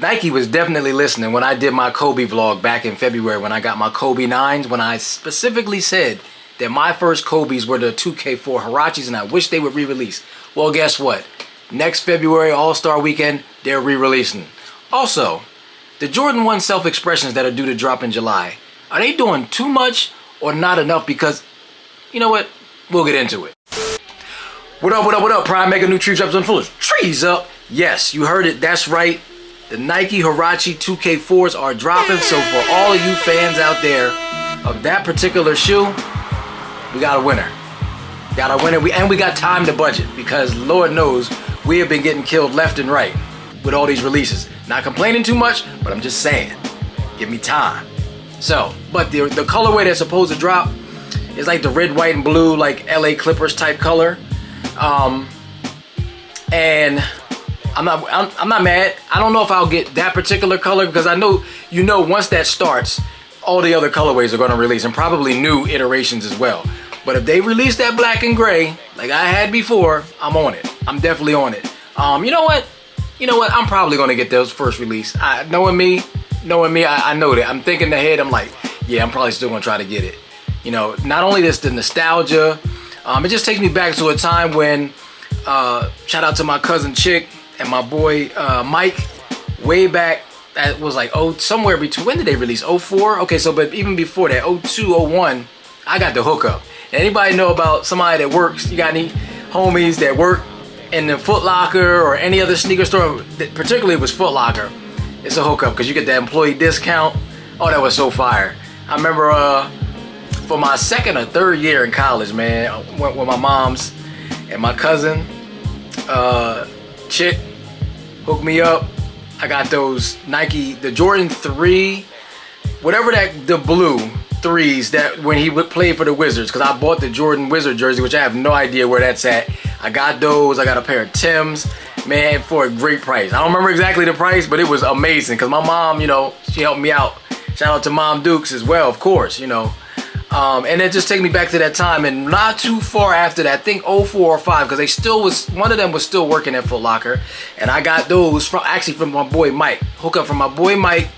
Nike was definitely listening when I did my Kobe vlog back in February when I got my Kobe 9s, when I specifically said that my first Kobe's were the 2K4 Hurraches and I wish they would re-release. Well, guess what? Next February All-Star Weekend, they're re-releasing. Also, the Jordan 1 self-expressions that are due to drop in July, are they doing too much or not enough? Because, you know what? We'll get into it. What up, what up, what up? Pryme.mega new tree drops on full trees up. Yes, you heard it. That's right. The Nike Hurrache 2K4s are dropping. So for all of you fans out there of that particular shoe, we got a winner. Got a winner. And we got time to budget because Lord knows we have been getting killed left and right with all these releases. Not complaining too much, but I'm just saying, give me time. So, but the colorway that's supposed to drop is like the red, white, and blue, like LA Clippers type color. And I'm not mad. I don't know if I'll get that particular color because I know, once that starts, all the other colorways are going to release and probably new iterations as well. But if they release that black and gray like I had before, I'm on it. I'm definitely on it. You know what? I'm probably going to get those first release. Knowing me, I know that. I'm thinking ahead. I'm like, yeah, I'm probably still going to try to get it. Not only this, the nostalgia. It just takes me back to a time when, shout out to my cousin Chick and my boy Mike, way back, that was like, somewhere between, when did they release? 04? Okay, so, but even before that, 02, 01, I got the hookup. Anybody know about somebody that works, you got any homies that work in the Foot Locker or any other sneaker store, particularly it was Foot Locker, it's a hookup because you get that employee discount. Oh, that was so fire. I remember for my second or third year in college, man, I went with my mom's and my cousin, Chick, hooked me up. I got those Nike, the Jordan 3, whatever the blue 3s that when he would play for the Wizards, because I bought the Jordan Wizard jersey, which I have no idea where that's at. I got those. I got a pair of Timbs, man, for a great price. I don't remember exactly the price, but it was amazing because my mom, she helped me out. Shout out to Mom Dukes as well, of course, and it just take me back to that time, and not too far after that, I think 04 or 05, because they still was, one of them was still working at Foot Locker, and I got those from my boy Mike. Hook up from my boy Mike,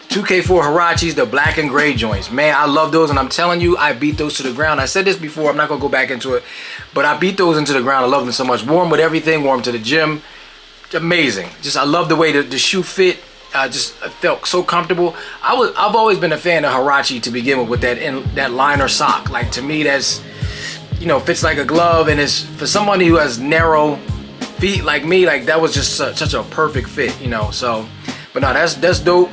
2K4 Hurraches, the black and gray joints. Man, I love those, and I'm telling you, I beat those to the ground. I said this before, I'm not gonna go back into it, but I beat those into the ground. I love them so much. Wore them with everything, wore them to the gym. Amazing. Just, I love the way the shoe fit. I felt so comfortable. I've always been a fan of Hurrache to begin with that liner sock. Like, to me, that's, fits like a glove, and it's for somebody who has narrow feet like me, like that was just such a perfect fit, so, but no, that's dope.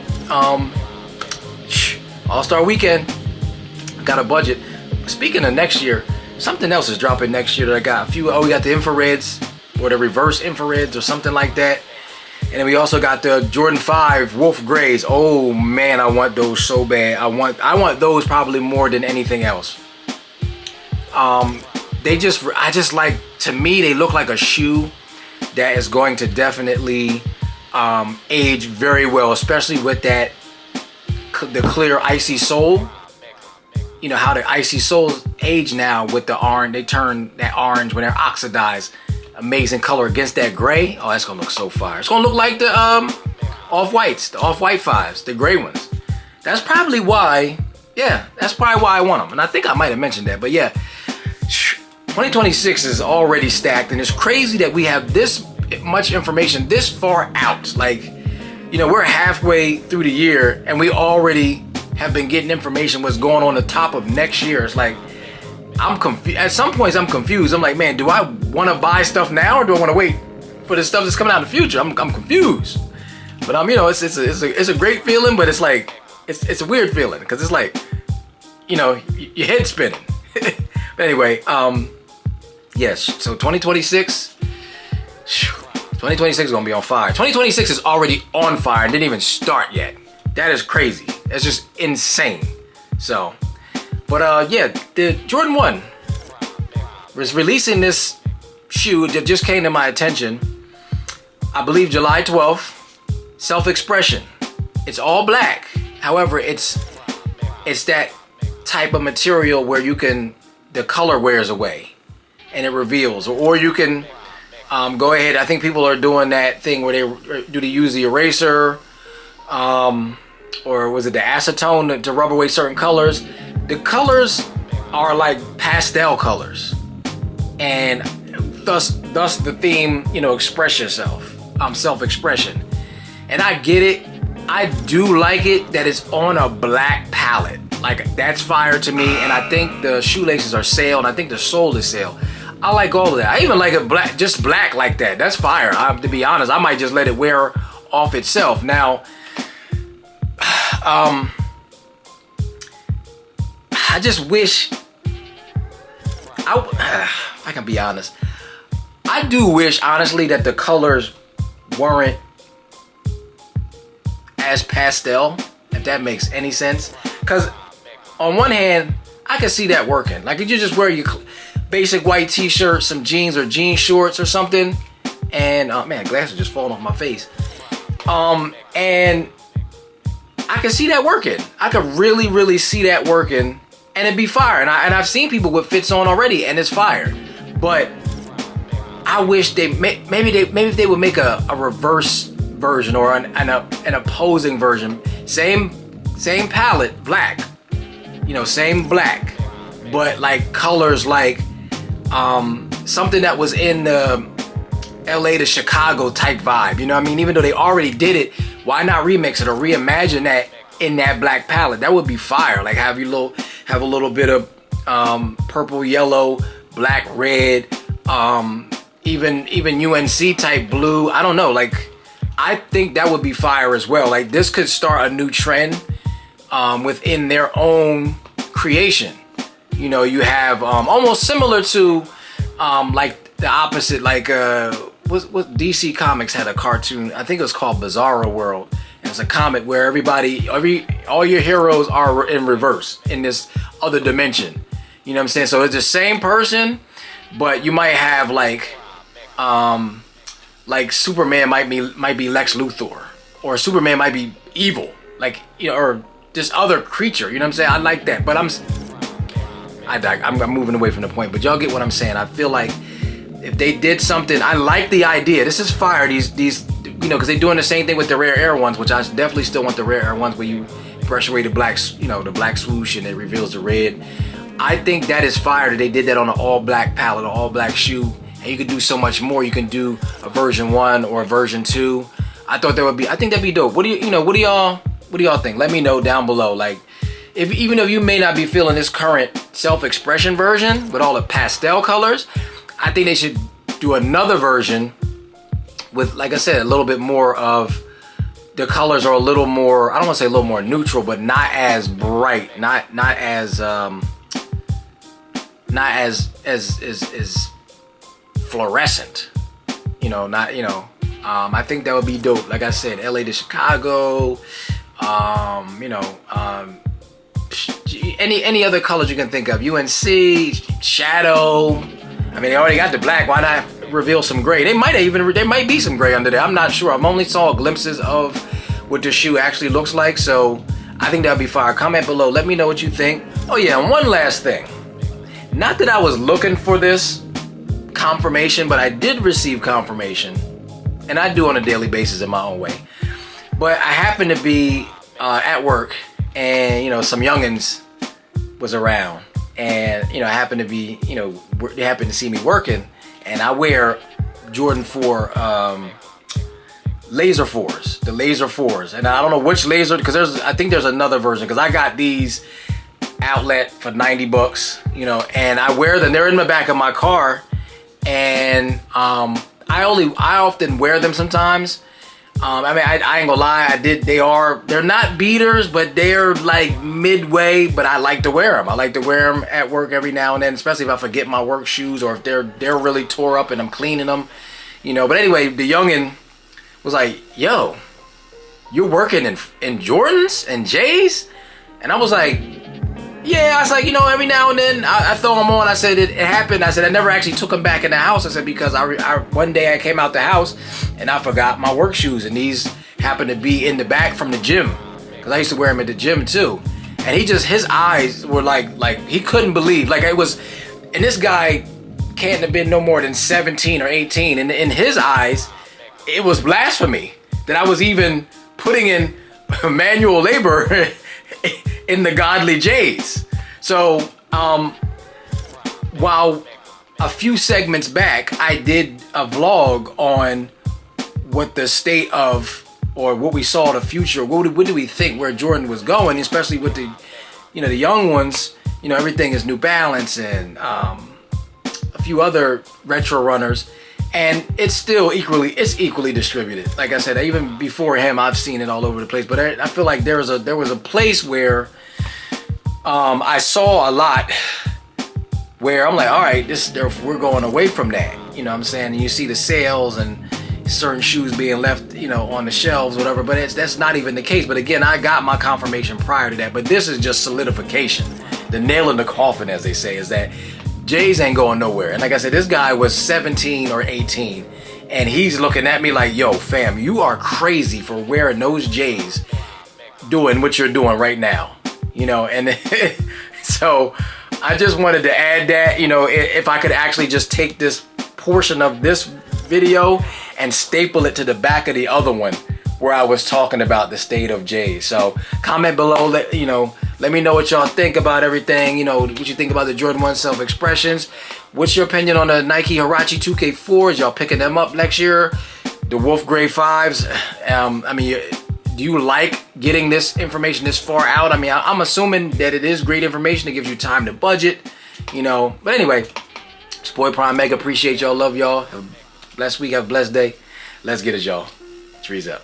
All-Star Weekend, got a budget. Speaking of next year, something else is dropping next year that I got a few. We got the infrareds, or the reverse infrareds or something like that. And then we also got the Jordan 5 Wolf Grays. Oh man, I want those so bad. I want those probably more than anything else. I just like, to me, they look like a shoe that is going to definitely age very well, especially with the clear icy sole. You know how the icy soles age now with the orange. They turn that orange when they're oxidized. Amazing color against that gray. Oh, that's gonna look so fire. It's gonna look like the off-whites, the off-white 5s, the gray ones. That's probably why, that's probably why I want them. And I think I might have mentioned that, but yeah. 2026 is already stacked, and it's crazy that we have this much information this far out. Like, we're halfway through the year and we already have been getting information what's going on the top of next year. It's like, I'm confused. At some points I'm confused. I'm like, man, do I want to buy stuff now or do I want to wait for the stuff that's coming out in the future? I'm confused. But it's a great feeling, but it's like, it's a weird feeling because it's like, your head spinning. But anyway, yes, so 2026 is gonna be on fire. 2026 is already on fire and didn't even start yet. That is crazy. That's just insane. So, but the Jordan 1 was releasing this shoe that just came to my attention, I believe July 12th, Self-Expression. It's all black. However, it's that type of material where the color wears away and it reveals, or you can Go ahead. I think people are doing that thing where they use the eraser, or was it the acetone to rub away certain colors. The colors are like pastel colors, and thus the theme, express yourself, self-expression. And I get it. I do like it that it's on a black palette. Like, that's fire to me. And I think the shoelaces are sail, and I think the sole is sail. I like all of that. I even like it black, just black like that. That's fire. To be honest, I might just let it wear off itself. Now, I just wish, if I can be honest, I do wish, honestly, that the colors weren't as pastel, if that makes any sense. Because on one hand, I can see that working. Like, if you just wear your basic white t-shirt, some jeans or jean shorts or something, and man, glasses just falling off my face. And I can see that working. I could really, really see that working, and it'd be fire. And I've seen people with fits on already, and it's fire. But I wish maybe if they would make a reverse version or an opposing version, same palette, black, same black, but like colors like something that was in the LA to Chicago type vibe. You know what I mean? Even though they already did it, why not remix it or reimagine that in that black palette? That would be fire. Like, have a little bit of purple, yellow, black, red, even UNC type blue. I don't know. Like, I think that would be fire as well. Like, this could start a new trend within their own creation. You have almost similar to like the opposite, like what DC Comics had a cartoon, I think it was called Bizarro World. And it's a comic where all your heroes are in reverse in this other dimension. You know what I'm saying? So it's the same person, but you might have like Superman might be Lex Luthor, or Superman might be evil, like, or just other creature. You know what I'm saying? I like that, but I'm moving away from the point. But y'all get what I'm saying. I feel like if they did something, I like the idea. This is fire. These because they're doing the same thing with the rare air ones, which I definitely still want the rare air ones where you brush away the black, the black swoosh and it reveals the red. I think that is fire that they did that on an all black palette, an all black shoe. And you could do so much more. You can do a version 1 or a version 2. I think that'd be dope. What do y'all think? Let me know down below. Like, even if you may not be feeling this current self-expression version with all the pastel colors, I think they should do another version with, like I said, a little bit more of the colors are a little more, I don't want to say a little more neutral, but not as bright, not as fluorescent. I think that would be dope. Like I said, LA to Chicago, any other colors you can think of. UNC, shadow. I mean, they already got the black. Why not reveal some gray? There might be some gray under there. I'm not sure. I've only saw glimpses of what the shoe actually looks like. So I think that'd be fire. Comment below. Let me know what you think. Oh yeah, and one last thing. Not that I was looking for this confirmation, but I did receive confirmation, and I do on a daily basis in my own way. But I happened to be at work, and some youngins was around, and I happened to be, they happened to see me working, and I wear Jordan 4 laser 4s, the laser 4s, and I don't know which laser, because I think there's another version, because I got these outlet for $90, and I wear them. They're in the back of my car, and I often wear them sometimes. I ain't gonna lie, they're not beaters, but they're like midway, but I like to wear them. I like to wear them at work every now and then, especially if I forget my work shoes or if they're really tore up and I'm cleaning them, But anyway, the youngin was like, yo, you're working in Jordans and J's? And I was like, yeah. I was like, every now and then I throw them on. I said it happened. I said I never actually took them back in the house. I said because one day I came out the house and I forgot my work shoes, and these happened to be in the back from the gym, because I used to wear them at the gym too. And his eyes were like he couldn't believe, like it was. And this guy can't have been no more than 17 or 18. And in his eyes, it was blasphemy that I was even putting in manual labor in the godly J's. So, while a few segments back, I did a vlog on what the state of, or what we saw the future, what do we think where Jordan was going, especially with the, the young ones. Everything is New Balance and a few other retro runners, and it's equally distributed. Like I said, even before him, I've seen it all over the place. But I feel like there was a place where I saw a lot where I'm like, all right, we're going away from that. You know what I'm saying? And you see the sales and certain shoes being left, on the shelves, whatever. But that's not even the case. But again, I got my confirmation prior to that. But this is just solidification. The nail in the coffin, as they say, is that J's ain't going nowhere. And like I said, this guy was 17 or 18. And he's looking at me like, yo, fam, you are crazy for wearing those J's doing what you're doing right now. And so I just wanted to add that, if I could actually just take this portion of this video and staple it to the back of the other one where I was talking about the state of J's. So comment below, let me know what y'all think about everything. What you think about the Jordan 1 self-expressions. What's your opinion on the Nike Hurrache 2K4s? Y'all picking them up next year? The Wolf Grey 5s? Do you like getting this information this far out? I'm assuming that it is great information. It gives you time to budget, But anyway, it's boy Pryme.mega. Appreciate y'all. Love y'all. Have a blessed week. Have a blessed day. Let's get it, y'all. Trees up.